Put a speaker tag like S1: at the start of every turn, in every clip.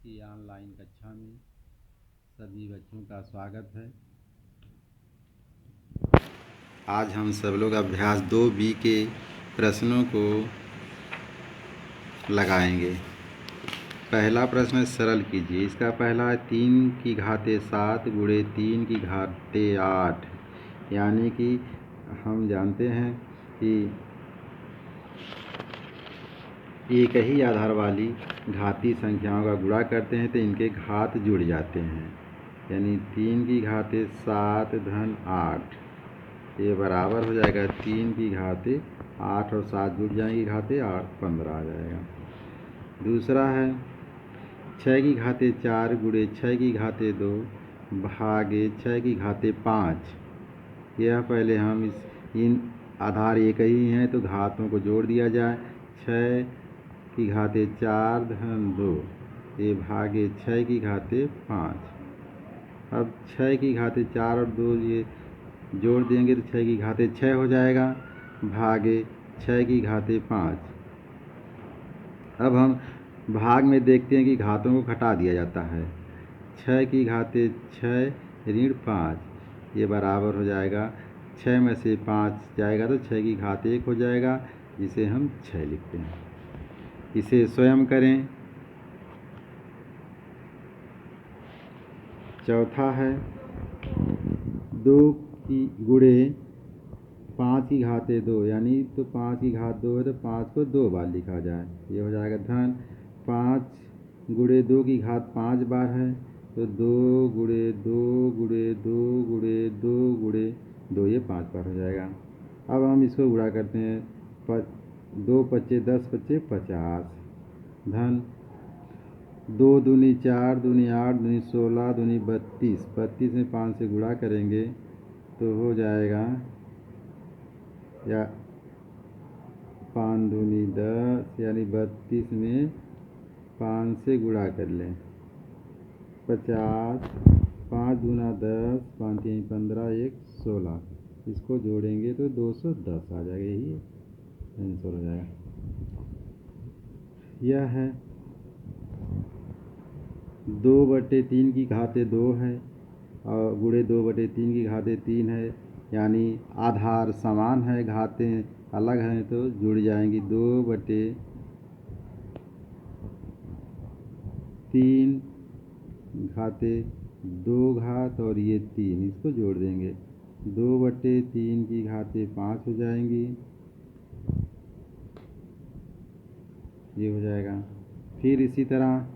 S1: की ऑनलाइन कक्षा में सभी बच्चों का स्वागत है। आज हम सब लोग अभ्यास 2B के प्रश्नों को लगाएंगे। पहला प्रश्न सरल कीजिए। इसका पहला है 3 की घाते 7 गुणे 3 की घाते 8। यानी कि हम जानते हैं कि एक ही आधार वाली घातीय संख्याओं का गुणा करते हैं तो इनके घात जुड़ जाते हैं। यानी 3 की घाते 7 धन 8 ये बराबर हो जाएगा 3 की घाते 8 और 7 जुड़ जाएंगी घाते 8 15 आ जाएगा। दूसरा है 6 की घाते 4 गुणे 6 की घाते 2 भागे 6 की घाते 5। यह पहले हम इन आधार एक ही हैं तो घातों को जोड़ दिया जाए। 6 की घाते 4 धन 2 ये भागे 6 की घाते 5। अब 6 की घाते 4 और 2 ये जोड़ देंगे तो 6 की घाते 6 हो जाएगा भागे 6 की घाते 5। अब हम भाग में देखते हैं कि घातों को घटा दिया जाता है। 6 की घाते 6 ऋण 5 ये बराबर हो जाएगा 6 में से 5 जाएगा तो 6 की घाते 1 हो जाएगा, जिसे हम 6 लिखते हैं। इसे स्वयं करें। चौथा है 2 की गुणे 5 की घाते 2, यानी तो 5 की घात 2 है तो 5 को 2 बार लिखा जाए। ये हो जाएगा धन 5 गुणे 2 की घात 5 बार है तो 2 गुणे 2 गुणे 2 गुणे 2 गुणे 2 ये 5 बार हो जाएगा। अब हम इसको गुणा करते हैं। 2 पच्चे 10 पच्चे 50 धन 2 दूनी 4 दूनी 8 दूनी 16 दूनी 32। 32 में 5 से गुणा करेंगे तो हो जाएगा या 5 दूनी 10, यानी 32 में 5 से गुणा कर लें 50। 5 दूना 10, 5 तीन 15 1 16। इसको जोड़ेंगे तो 210 आ जाएगा। यही आंसर हो जाएगा। यह है 2/3 की घाते 2 है और गुणे 2/3 की घाते 3 है। यानी आधार समान है, घातें अलग हैं तो जुड़ जाएंगी। 2/3 घाते 2 घात और ये 3, इसको जोड़ देंगे 2/3 की घाते 5 हो जाएंगी। ये हो जाएगा। फिर इसी तरह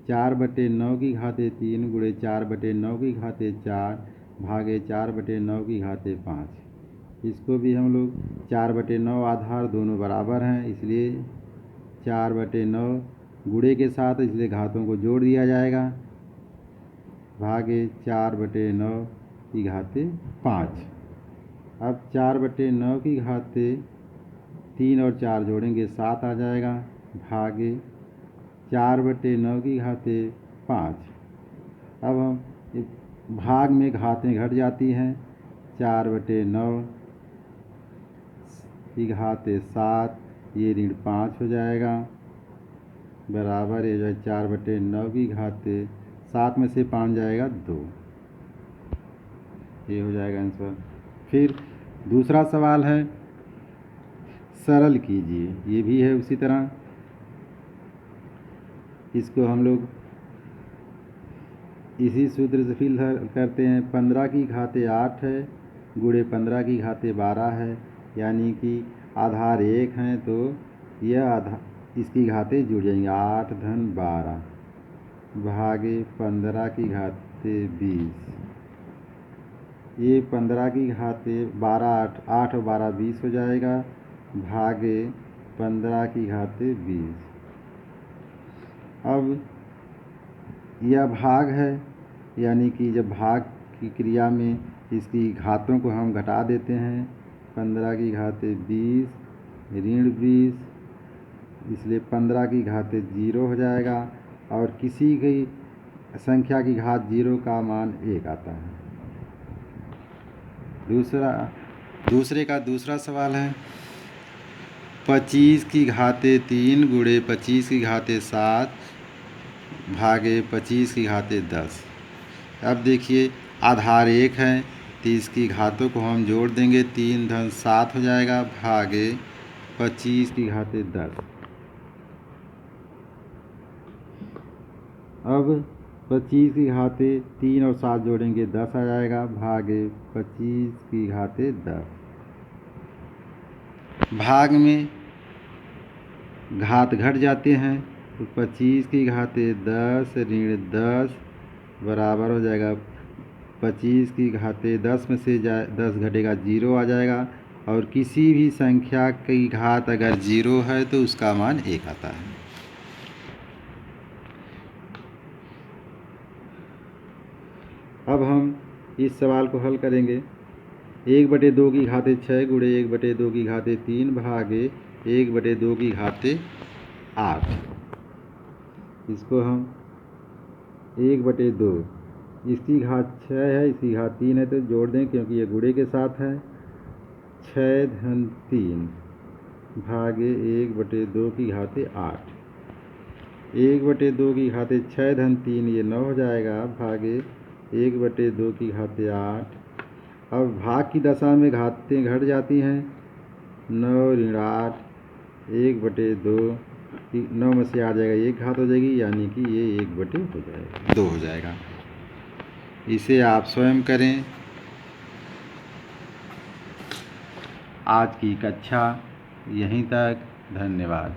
S1: 4/9 की घाते 3 गुणे 4/9 की घाते 4 भागे 4/9 की घाते 5। इसको भी हम लोग 4/9 आधार दोनों बराबर हैं, इसलिए 4/9 गुणे के साथ इसलिए घातों को जोड़ दिया जाएगा भागे 4/9 की घाते 5। अब 4/9 की घाते 3 और 4 जोड़ेंगे 7 आ जाएगा भागे 4/9 की घाते 5। अब हम भाग में घातें घट जाती हैं। 4/9 की घाते 7 ये ऋण 5 हो जाएगा बराबर ये जो है 4/9 की घाते 7 में से 5 जाएगा 2। ये हो जाएगा आंसर। फिर दूसरा सवाल है सरल कीजिए। ये भी है उसी तरह। इसको हम लोग इसी सूत्र से फिल करते हैं। 15 की घाते 8 है गुणे 15 की घाते 12 है। यानी कि आधार 1 हैं तो यह आधार इसकी घाते जुड़ जाएंगे 8 धन 12 भागे 15 की घाते 20। ये 15 की घाते 12 8 और 12 20 हो जाएगा भागे 15 की घाते 20। अब यह भाग है, यानी कि जब भाग की क्रिया में इसकी घातों को हम घटा देते हैं। 15 की घाते 20 ऋण 20, इसलिए 15 की घाते 0 हो जाएगा और किसी की संख्या की घात 0 का मान 1 आता है। दूसरे का दूसरा सवाल है 25 की घाते 3 गुणे 25 की घाते 7 भागे 25 की घाते 10। अब देखिए आधार 1 है तो इसकी घातों को हम जोड़ देंगे, 3 धन 7 हो जाएगा भागे 25 की घाते 10। अब 25 की घाते 3 और 7 जोड़ेंगे 10 आ जाएगा भागे 25 की घाते 10। भाग में घात घट जाते हैं तो 25 की घाते 10 ऋण 10 बराबर हो जाएगा 25 की घाते 10 में से 10 घटेगा 0 आ जाएगा, और किसी भी संख्या की घात अगर 0 है तो उसका मान 1 आता है। अब हम इस सवाल को हल करेंगे। 1/2 की घाते 6 गुणे 1/2 की घाते 3 भागे 1/2 की घाते 8। इसको हम 1/2, इसकी घात 6 है, इसकी घात 3 है तो जोड़ दें क्योंकि ये गुणे के साथ है। 6 धन 3 भागे 1/2 की घाते 8। 1/2 की घाते 6 धन 3 ये 9 हो जाएगा भागे 1/2 की घाते 8। अब भाग की दशा में घातें घट जाती हैं, 9 ऋण 8 1/2 9 में से आ जाएगा 1 घात हो जाएगी, यानी कि ये 1/2 हो जाएगा। इसे आप स्वयं करें। आज की कक्षा यहीं तक। धन्यवाद।